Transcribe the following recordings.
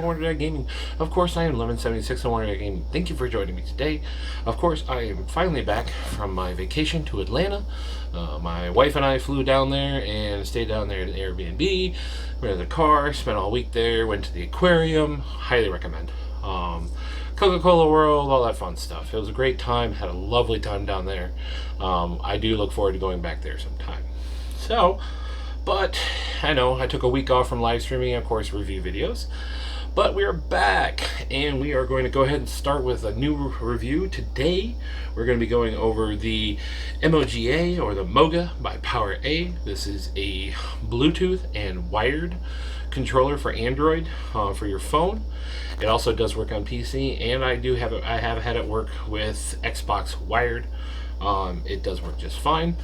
Wonder Gaming. Of course, I am Lemon76 on Wonder Gaming. Thank you for joining me today. Of course, I am finally back from my vacation to Atlanta. My wife and I flew down there and stayed down there at an Airbnb. Rented a car, spent all week there, went to the aquarium. Highly recommend. Coca-Cola World, all that fun stuff. It was a great time. Had a lovely time down there. I do look forward to going back there sometime. So, but I know I took a week off from live streaming, of course, review videos. But we are back, and we are going to go ahead and start with a new review. Today, we're going to be going over the MOGA, or the MOGA by PowerA. This is a Bluetooth and wired controller for Android for your phone. It also does work on PC, and I have had it work with Xbox wired. It does work just fine.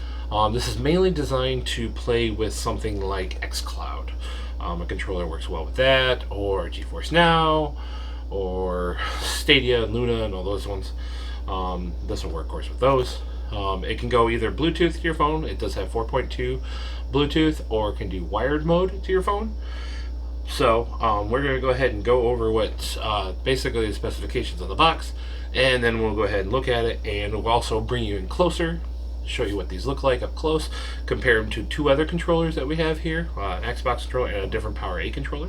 This is mainly designed to play with something like xCloud. A controller works well with that, or GeForce Now, or Stadia, Luna, and all those ones. This will work, of course, with those. It can go either Bluetooth to your phone. It does have 4.2 Bluetooth, or it can do wired mode to your phone. So we're going to go ahead and go over what basically the specifications on the box, and then we'll go ahead and look at it, and we'll also bring you in closer, show you what these look like up close, compare them to two other controllers that we have here, an Xbox controller and a different PowerA controller,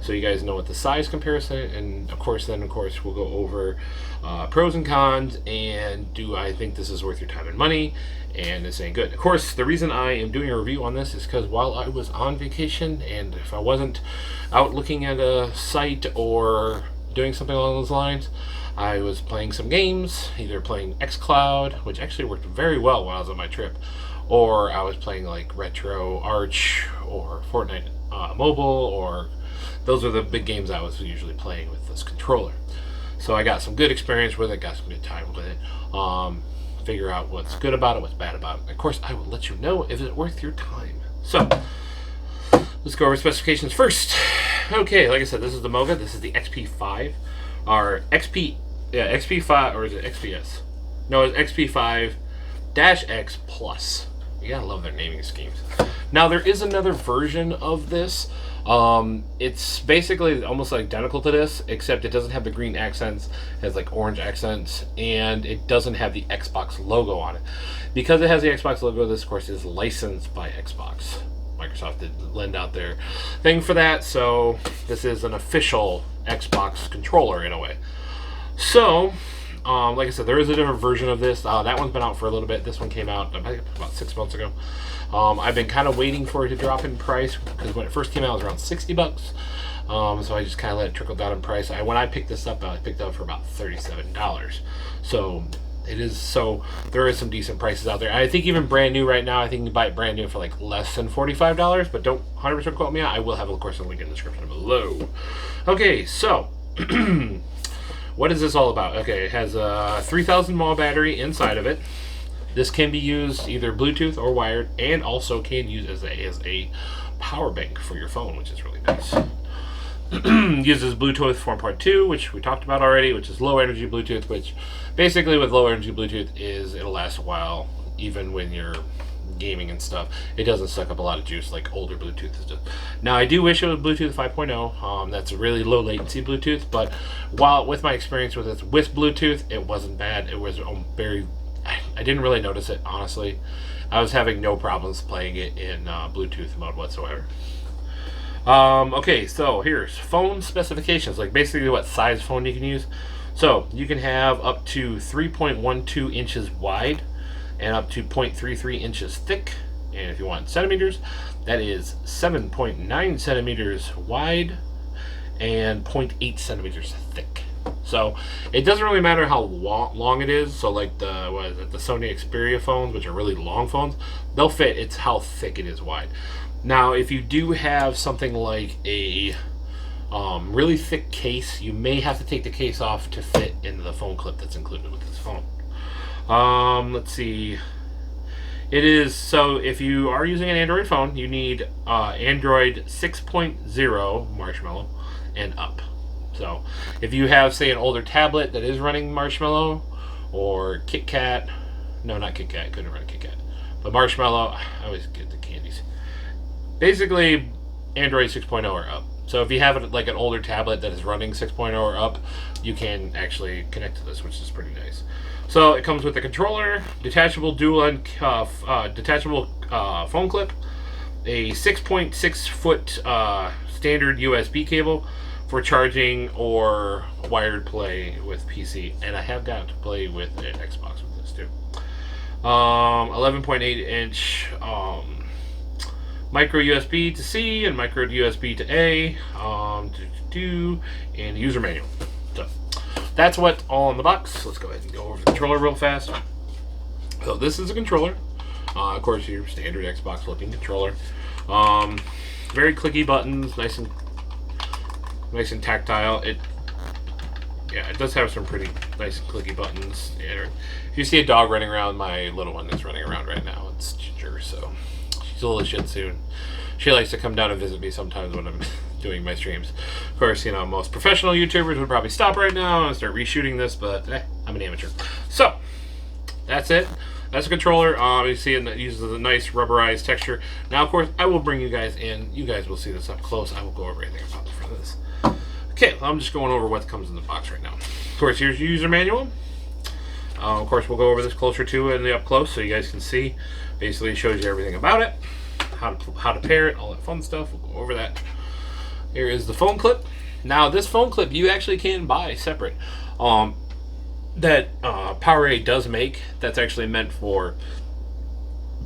so you guys know what the size comparison, and of course we'll go over pros and cons, and do I think this is worth your time and money, and this ain't good. Of course, the reason I am doing a review on this is because while I was on vacation, and if I wasn't out looking at a site or doing something along those lines, I was playing some games, either playing xCloud, which actually worked very well when I was on my trip, or I was playing like Retro Arch or Fortnite Mobile, or those are the big games I was usually playing with this controller. So I got some good experience with it, got some good time with it. Figure out what's good about it, what's bad about it. Of course, I will let you know if it's worth your time. So, let's go over specifications first. Okay, like I said, this is the MOGA. This is the XP5, or XP5, or is it XPS? No, it's XP5-X Plus. You gotta love their naming schemes. Now, there is another version of this. It's basically almost identical to this, except it doesn't have the green accents, it has like orange accents, and it doesn't have the Xbox logo on it. Because it has the Xbox logo, this of course is licensed by Xbox. Microsoft did lend out their thing for that, so this is an official Xbox controller in a way. So, like I said, there is a different version of this. That one's been out for a little bit. This one came out about 6 months ago. I've been kind of waiting for it to drop in price, because when it first came out, it was around 60 bucks. So I just kind of let it trickle down in price. When I picked this up, I picked it up for about $37. So there is some decent prices out there. I think even brand new right now, I think you can buy it brand new for like less than $45, but don't 100% quote me out. I will have, of course, a link in the description below. Okay, so what is this all about? Okay, it has a 3000 mAh battery inside of it. This can be used either Bluetooth or wired, and also can use as a power bank for your phone, which is really nice. Uses Bluetooth 4.2, which we talked about already, which is low energy Bluetooth, which basically with low energy Bluetooth it'll last a while, even when you're gaming and stuff. It doesn't suck up a lot of juice like older Bluetooth is. Now, I do wish it was Bluetooth 5.0. That's a really low latency Bluetooth, but with my experience with it with Bluetooth, it wasn't bad. It was I didn't really notice it, honestly. I was having no problems playing it in Bluetooth mode whatsoever. Okay, so here's phone specifications, like basically what size phone you can use. So you can have up to 3.12 inches wide and up to 0.33 inches thick. And if you want centimeters, that is 7.9 centimeters wide and 0.8 centimeters thick. So it doesn't really matter how long it is. So like the Sony Xperia phones, which are really long phones, they'll fit. It's how thick it is wide. Now, if you do have something like a really thick case, you may have to take the case off to fit into the phone clip that's included with this phone. Let's see. It is, so if you are using an Android phone, you need Android 6.0 Marshmallow and up. So if you have, say, an older tablet that is running Marshmallow, or KitKat, no, not KitKat, couldn't run KitKat, but Marshmallow, I always get the candies. Basically, Android 6.0 or up. So if you have like an older tablet that is running 6.0 or up, you can actually connect to this, which is pretty nice. So it comes with a controller, detachable detachable phone clip, a 6.6 foot standard USB cable for charging or wired play with PC, and I have got to play with an Xbox with this too. 11.8 inch micro USB to C and micro USB to A, and user manual. So that's what's all in the box. Let's go ahead and go over the controller real fast. So this is a controller. Of course, your standard Xbox looking controller. Very clicky buttons, nice and tactile. It does have some pretty nice and clicky buttons. If you see a dog running around, my little one is running around right now. It's Ginger, so she's a little Shih Tzu. She likes to come down and visit me sometimes when I'm doing my streams. Of course, most professional YouTubers would probably stop right now and start reshooting this, but I'm an amateur. So that's it. That's a controller. You see it uses a nice rubberized texture. Now, of course, I will bring you guys in. You guys will see this up close. I will go over everything about the front of this. Okay, I'm just going over what comes in the box right now. Of course, here's your user manual. Of course, we'll go over this closer too in the up close so you guys can see. Basically, it shows you everything about it, how to pair it, all that fun stuff. We'll go over that. Here is the phone clip. Now, this phone clip you actually can buy separate. That PowerA does make. That's actually meant for,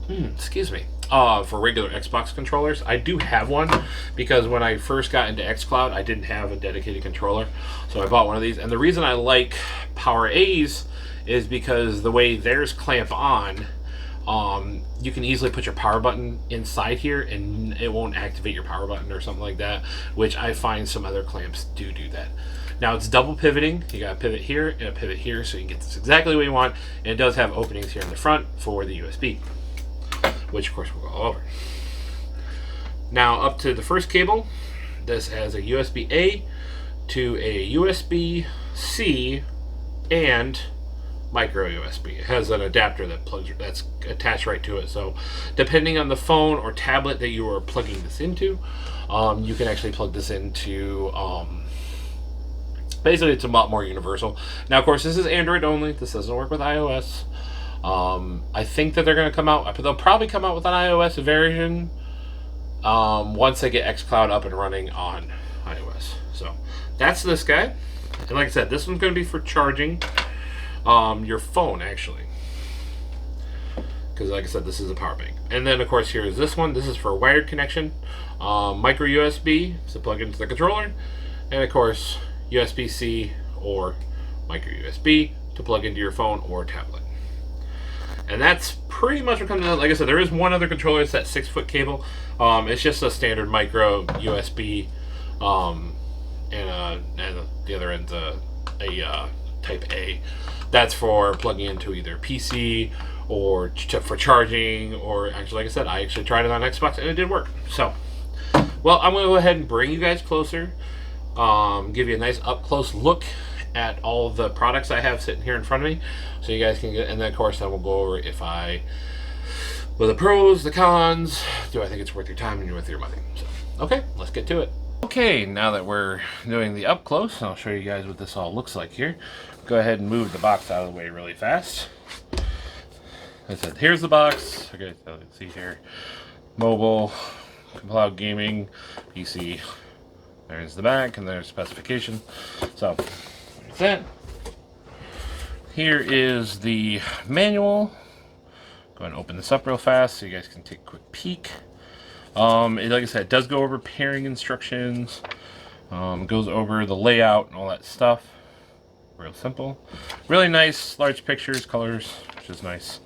for regular Xbox controllers. I do have one because when I first got into xCloud, I didn't have a dedicated controller, so I bought one of these. And the reason I like PowerA's is because the way theirs clamp on, you can easily put your power button inside here and it won't activate your power button or something like that, which I find some other clamps do that. Now it's double pivoting. You got a pivot here and a pivot here, so you can get this exactly what you want. And it does have openings here in the front for the USB, which of course we'll go over. Now up to the first cable, this has a USB-A to a USB-C and micro USB. It has an adapter that's attached right to it. So depending on the phone or tablet that you are plugging this into, you can actually plug this into. Basically, it's a lot more universal. Now, of course, this is Android only. This doesn't work with iOS. I think that they're going to come out. They'll probably come out with an iOS version once they get xCloud up and running on iOS. So that's this guy. And like I said, this one's going to be for charging your phone, actually. Because like I said, this is a power bank. And then, of course, here is this one. This is for wired connection. Micro USB to plug into the controller. And, of course, USB-C or micro USB to plug into your phone or tablet. And that's pretty much what comes in. Like I said, there is one other controller. It's that 6-foot cable. It's just a standard micro USB, and the other end's a Type A. That's for plugging into either PC or for charging, or actually, like I said, I actually tried it on Xbox and it did work. So, well, I'm going to go ahead and bring you guys closer. Give you a nice up-close look at all the products I have sitting here in front of me, so you guys can get. And then, of course, then we'll go over the pros, the cons. Do I think it's worth your time and worth your money? So, okay, let's get to it. Okay, now that we're doing the up-close, I'll show you guys what this all looks like here. Go ahead and move the box out of the way really fast. Like I said, here's the box. Okay, so let's see here. Mobile, cloud gaming, PC. There's the back, and there's specification. So, there's that. Here is the manual. Go ahead and open this up real fast so you guys can take a quick peek. Like I said, it does go over pairing instructions. Goes over the layout and all that stuff. Real simple. Really nice, large pictures, colors, which is nice.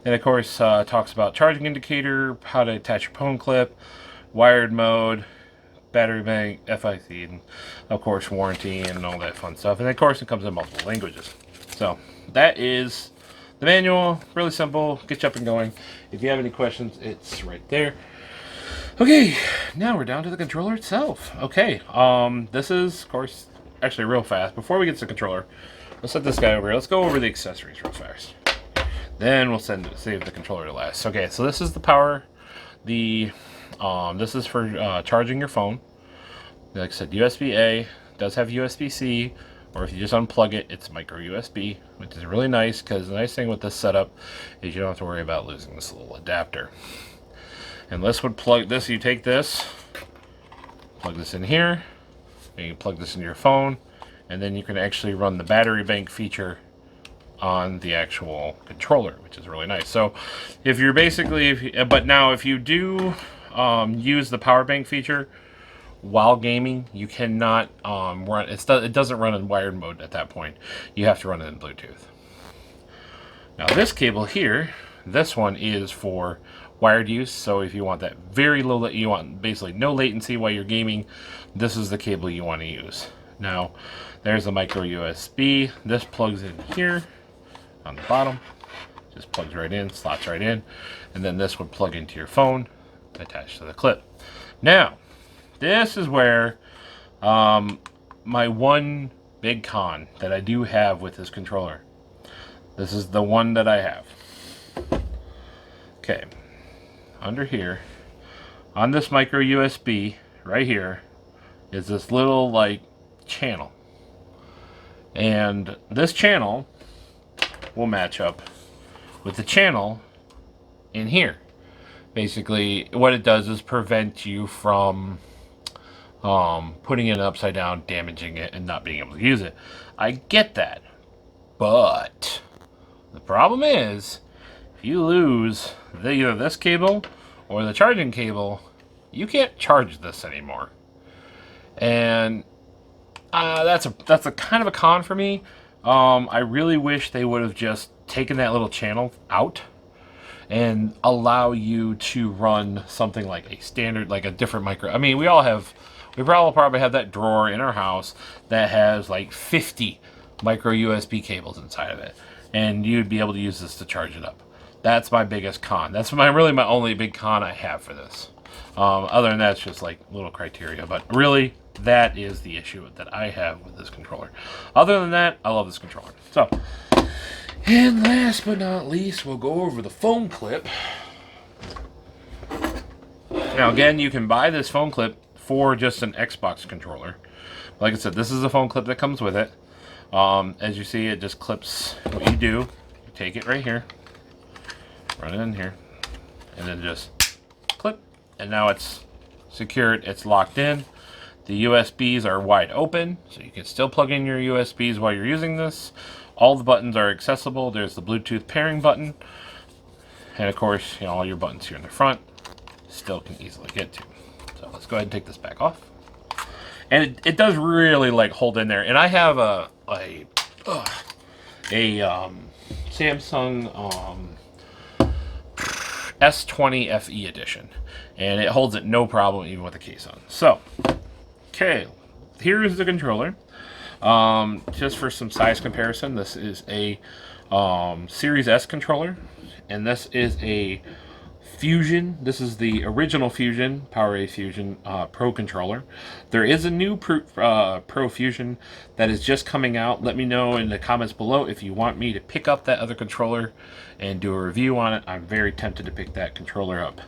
And of course, talks about charging indicator, how to attach your phone clip, wired mode, battery bank, FIC, and of course warranty and all that fun stuff. And of course it comes in multiple languages. So that is the manual. Really simple, get you up and going. If you have any questions, it's right there. Okay, now we're down to the controller itself. Okay, this is of course actually real fast. Before we get to the controller, let's set this guy over here. Let's go over the accessories real fast. Then we'll save the controller to last. Okay, so this is the power. This is for charging your phone. Like I said, USB-A, does have USB-C, or if you just unplug it, it's micro USB, which is really nice, because the nice thing with this setup is you don't have to worry about losing this little adapter. And this would plug this, you take this, plug this in here, and you plug this into your phone, and then you can actually run the battery bank feature on the actual controller, which is really nice. So if you're basically, but now if you do use the power bank feature while gaming, you cannot run, it doesn't run in wired mode at that point. You have to run it in Bluetooth. Now this cable here, this one is for wired use, so if you want that very low, you want basically no latency while you're gaming, this is the cable you want to use. Now there's the micro USB. This plugs in here on the bottom, just plugs right in, slots right in, and then this would plug into your phone attached to the clip. Now this is where my one big con that I do have with this controller. This is the one that I have. Okay, under here, on this micro USB right here, is this little like channel. And this channel will match up with the channel in here. Basically, what it does is prevent you from putting it upside down, damaging it, and not being able to use it. I get that, but the problem is, if you lose either this cable or the charging cable, you can't charge this anymore. And that's a kind of a con for me. I really wish they would have just taken that little channel out and allow you to run something like a standard, like a different micro. I mean, we probably have that drawer in our house that has like 50 micro USB cables inside of it, and you'd be able to use this to charge it up. That's my biggest con. That's really my only big con I have for this. Other than that, it's just like little criteria, but really that is the issue that I have with this controller. Other than that, I love this controller. So, and last but not least, we'll go over the phone clip. Now again, you can buy this phone clip for just an Xbox controller. Like I said, this is a phone clip that comes with it. As you see, it just clips. What you do, you take it right here, run it in here, and then just clip, and now it's secured, it's locked in. The USBs are wide open, so you can still plug in your USBs while you're using this. All the buttons are accessible. There's the Bluetooth pairing button, and of course, all your buttons here in the front still can easily get to. So let's go ahead and take this back off. And it does really like hold in there. And I have a Samsung S20 FE edition, and it holds it no problem even with the case on. So, okay, here is the controller. Just for some size comparison, this is a Series S controller, and this is a Fusion. This is the original Fusion, PowerA Fusion Pro controller. There is a new Pro Fusion that is just coming out. Let me know in the comments below if you want me to pick up that other controller and do a review on it. I'm very tempted to pick that controller up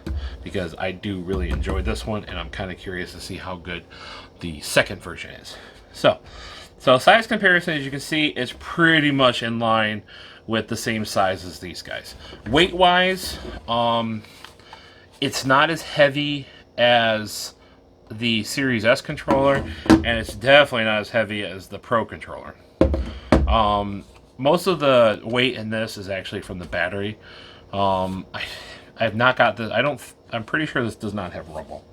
because I do really enjoy this one, and I'm kind of curious to see how good the second version is. So size comparison, as you can see, is pretty much in line with the same size as these guys. Weight-wise, it's not as heavy as the Series S controller, and it's definitely not as heavy as the Pro controller. Most of the weight in this is actually from the battery. I have not got this. I'm pretty sure this does not have rumble.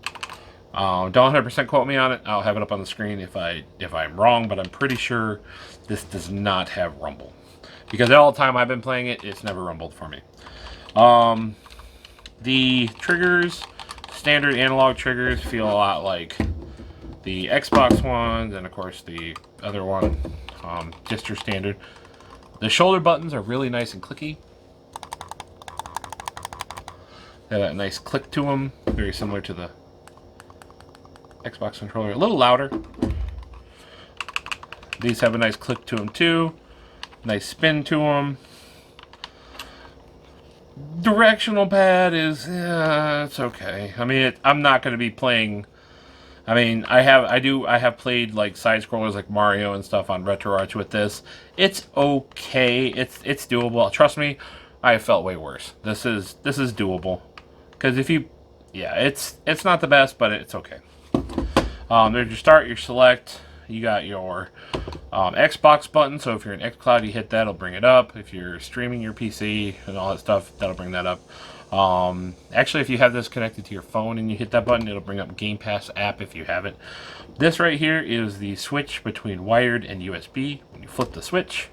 Don't 100% quote me on it. I'll have it up on the screen if I'm wrong, but I'm pretty sure this does not have rumble, because all the time I've been playing it, it's never rumbled for me. The triggers, standard analog triggers, feel a lot like the Xbox ones, and of course the other one, just your standard. The shoulder buttons are really nice and clicky. They have that nice click to them, very similar to the Xbox controller. A little louder. These have a nice click to them too. Nice spin to them. Directional pad is, it's okay. I mean, I'm not going to be playing I mean, I have played like side scrollers like Mario and stuff on RetroArch with this. It's okay. It's doable. Trust me, I have felt way worse. This is doable. Because if you, yeah, it's not the best, but it's okay. There's your start, your select. You got your Xbox button. So if you're in xCloud, you hit that, it'll bring it up. If you're streaming your PC and all that stuff, that'll bring that up. Actually, if you have this connected to your phone and you hit that button, it'll bring up Game Pass app if you have it. This right here is the switch between wired and USB. When you flip the switch,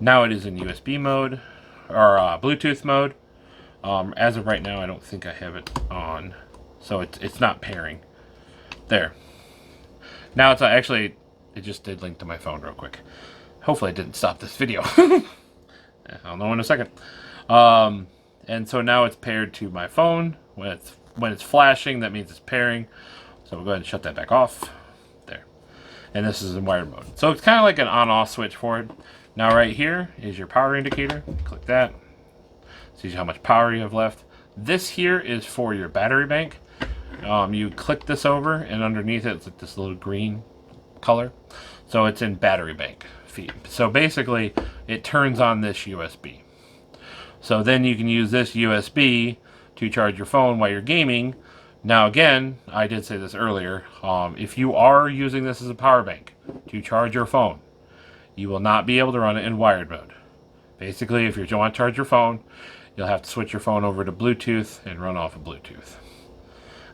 now it is in USB mode or Bluetooth mode. As of right now, I don't think I have it on, so it's not pairing. There. Now it's actually, it just did link to my phone real quick. Hopefully it didn't stop this video. I'll know in a second. And so now it's paired to my phone. When it's flashing, that means it's pairing. So we'll go ahead and shut that back off. There. And this is in wired mode. So it's kind of like an on-off switch for it. Now right here is your power indicator. Click that. Sees how much power you have left. This here is for your battery bank. You click this over, and underneath it, it's like this little green color. So it's in battery bank feed. So basically, it turns on this USB. So then you can use this USB to charge your phone while you're gaming. Now again, I did say this earlier, if you are using this as a power bank to charge your phone, you will not be able to run it in wired mode. Basically, if you want to charge your phone, you'll have to switch your phone over to Bluetooth and run off of Bluetooth.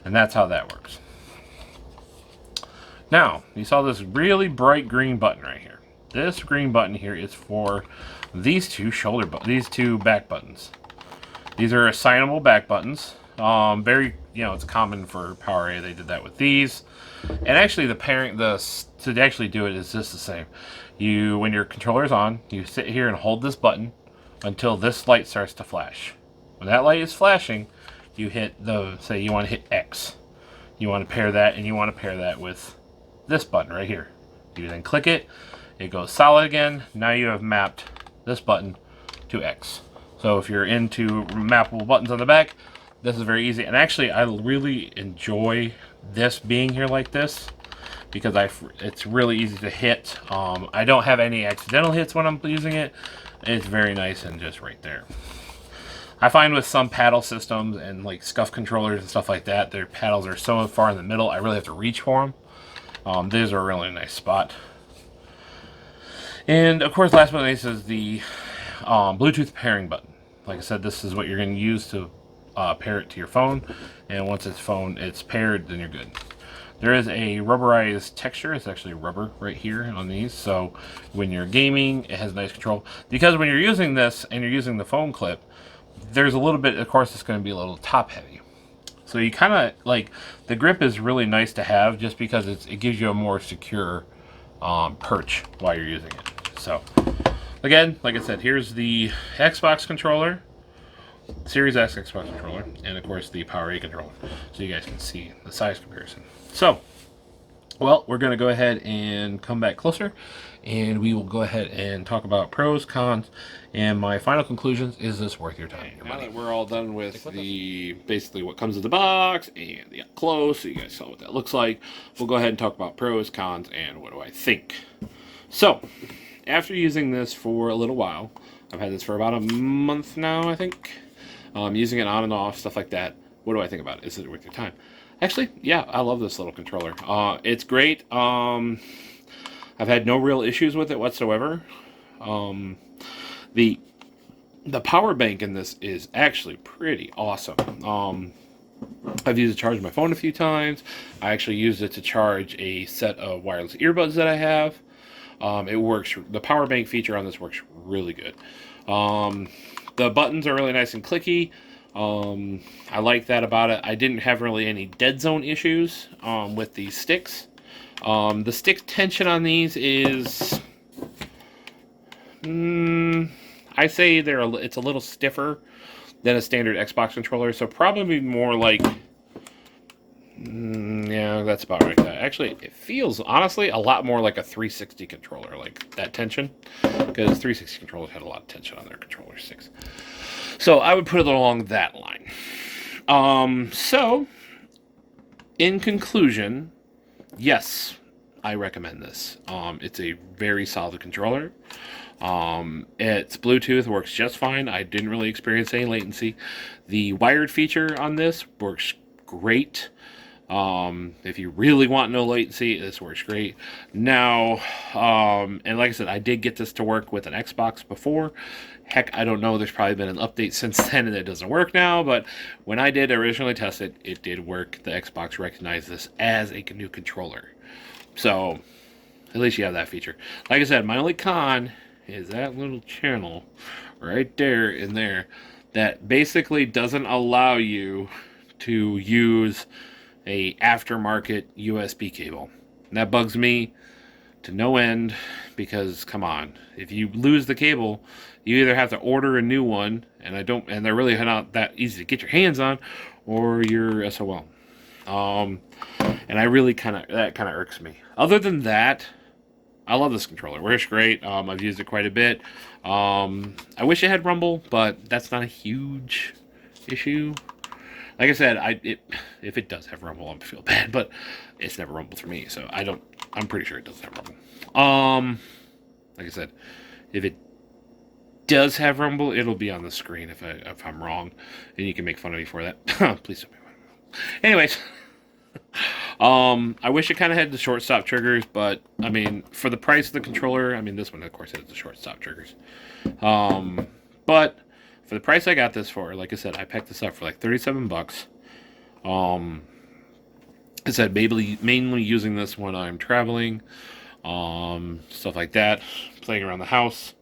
And that's how that works. Now, you saw this really bright green button right here. This green button here is for these two back buttons. These are assignable back buttons. Very, it's common for PowerA. They did that with these. And actually, to actually do it is just the same. When your controller is on, you sit here and hold this button until this light starts to flash. When that light is flashing, you hit say you want to hit X. You want to pair that, and you want to pair that with this button right here. You then click it, it goes solid again. Now you have mapped this button to X. So if you're into mappable buttons on the back, this is very easy. And actually, I really enjoy this being here like this because it's really easy to hit. I don't have any accidental hits when I'm using it. It's very nice and just right there. I find with some paddle systems and like SCUF controllers and stuff like that, their paddles are so far in the middle, I really have to reach for them. These are a really nice spot. And of course, last but not least is the Bluetooth pairing button. Like I said, this is what you're going to use to pair it to your phone. And once it's paired, then you're good. There is a rubberized texture. It's actually rubber right here on these. So when you're gaming, it has nice control. Because when you're using this and you're using the phone clip, there's a little bit, of course, it's going to be a little top heavy. So you kind of like, the grip is really nice to have just because it gives you a more secure perch while you're using it. So again, like I said, here's the Xbox controller, Series X Xbox controller, and of course the PowerA controller, so you guys can see the size comparison. So, well, we're going to go ahead and come back closer, and we will go ahead and talk about pros, cons, and my final conclusions. Is this worth your time? Now that we're all done with basically what comes in the box and the up close, so you guys saw what that looks like, we'll go ahead and talk about pros, cons, and what do I think. So, after using this for a little while, I've had this for about a month now, I think. Using it on and off, stuff like that. What do I think about it? Is it worth your time? Actually, yeah, I love this little controller. It's great. I've had no real issues with it whatsoever. The power bank in this is actually pretty awesome. I've used it to charge my phone a few times. I actually used it to charge a set of wireless earbuds that I have. It works. The power bank feature on this works really good. The buttons are really nice and clicky. I like that about it. I didn't have really any dead zone issues with these sticks. The stick tension on these is, I say it's a little stiffer than a standard Xbox controller, so probably more like, yeah, that's about right. Actually, it feels, honestly, a lot more like a 360 controller, like that tension, because 360 controllers had a lot of tension on their controller sticks. So I would put it along that line. So, in conclusion, yes, I recommend this. It's a very solid controller. It's Bluetooth, works just fine. I didn't really experience any latency. The wired feature on this works great. If you really want no latency, this works great. Now, and like I said, I did get this to work with an Xbox before. Heck, I don't know. There's probably been an update since then and it doesn't work now. But when I did originally test it, it did work. The Xbox recognized this as a new controller. So, at least you have that feature. Like I said, my only con is that little channel right there in there that basically doesn't allow you to use a aftermarket USB cable. And that bugs me to no end because, come on, if you lose the cable, you either have to order a new one, and they're really not that easy to get your hands on, or you're SOL. And I really that kind of irks me. Other than that, I love this controller. It works great. I've used it quite a bit. I wish it had rumble, but that's not a huge issue. Like I said, if it does have rumble, I feel bad, but it's never rumbled for me, so I'm pretty sure it doesn't have rumble. Like I said, if it does have rumble, it'll be on the screen if I'm wrong, and you can make fun of me for that. Please don't make fun of me. Anyways, I wish it kind of had the short stop triggers, but I mean, for the price of the controller, I mean, this one of course has the short stop triggers. But for the price I got this for, like I said, I picked this up for like 37 bucks. I said mainly using this when I'm traveling, stuff like that, playing around the house.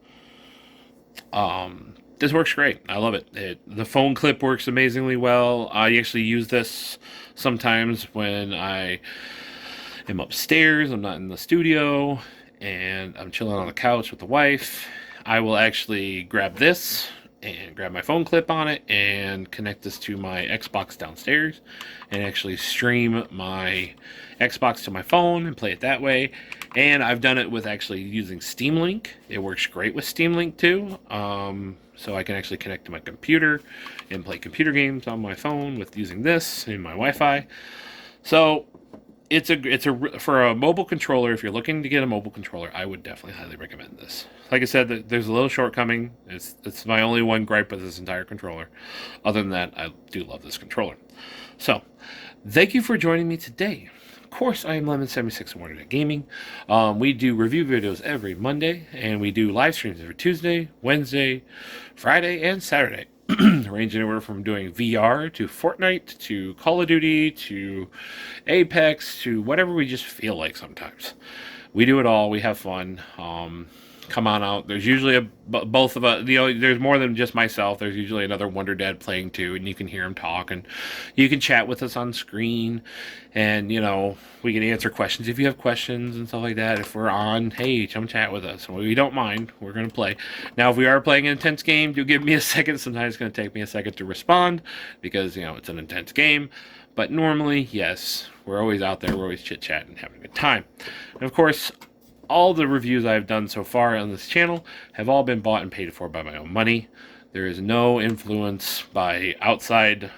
This works great. I love it. The phone clip works amazingly well. I actually use this sometimes when I am upstairs, I'm not in the studio, and I'm chilling on the couch with the wife. I will actually grab this and grab my phone clip on it and connect this to my Xbox downstairs and actually stream my Xbox to my phone and play it that way. And I've done it with actually using Steam Link. It works great with Steam Link too. So I can actually connect to my computer and play computer games on my phone with using this and my Wi-Fi. So for a mobile controller, if you're looking to get a mobile controller, I would definitely highly recommend this. Like I said, there's a little shortcoming. It's my only one gripe with this entire controller. Other than that, I do love this controller. So, thank you for joining me today. Of course, I am Lemon76 from Internet Gaming. We do review videos every Monday, and we do live streams every Tuesday, Wednesday, Friday, and Saturday. Range anywhere from doing VR to Fortnite to Call of Duty to Apex to whatever we just feel like sometimes. We do it all. We have fun. Come on out. There's usually both of us. There's more than just myself. There's usually another Wonder Dad playing too, and you can hear him talk, and you can chat with us on screen, and we can answer questions if you have questions and stuff like that. If we're on, hey, come chat with us. We don't mind. We're gonna play. Now, if we are playing an intense game, do give me a second. Sometimes it's gonna take me a second to respond because it's an intense game. But normally, yes, we're always out there. We're always chit chatting and having a good time. And of course, all the reviews I've done so far on this channel have all been bought and paid for by my own money. There is no influence by outside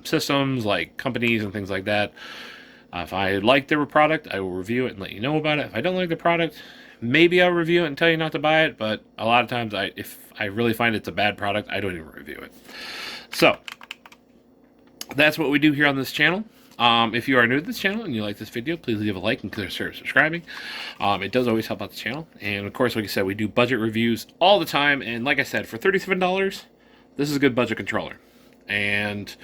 systems like companies and things like that. If I like their product, I will review it and let you know about it. If I don't like the product, maybe I'll review it and tell you not to buy it. But a lot of times, if I really find it's a bad product, I don't even review it. So, that's what we do here on this channel. If you are new to this channel and you like this video, please leave a like and consider subscribing. It does always help out the channel. And of course, like I said, we do budget reviews all the time. And like I said, for $37, this is a good budget controller. And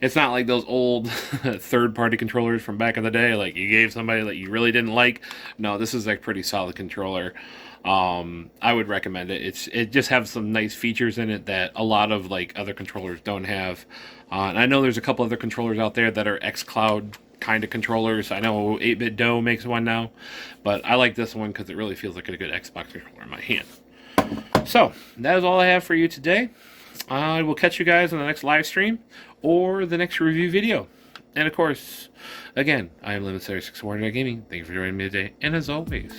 it's not like those old third-party controllers from back in the day, like you gave somebody that you really didn't like. No, this is a pretty solid controller. I would recommend it. It just has some nice features in it that a lot of other controllers don't have. And I know there's a couple other controllers out there that are xCloud kind of controllers. I know 8-Bit Dough makes one now, but I like this one because it really feels like a good Xbox controller in my hand. So, that is all I have for you today. I will catch you guys on the next live stream or the next review video. And of course, again, I am Lemon76 from Internet Gaming. Thank you for joining me today, and as always,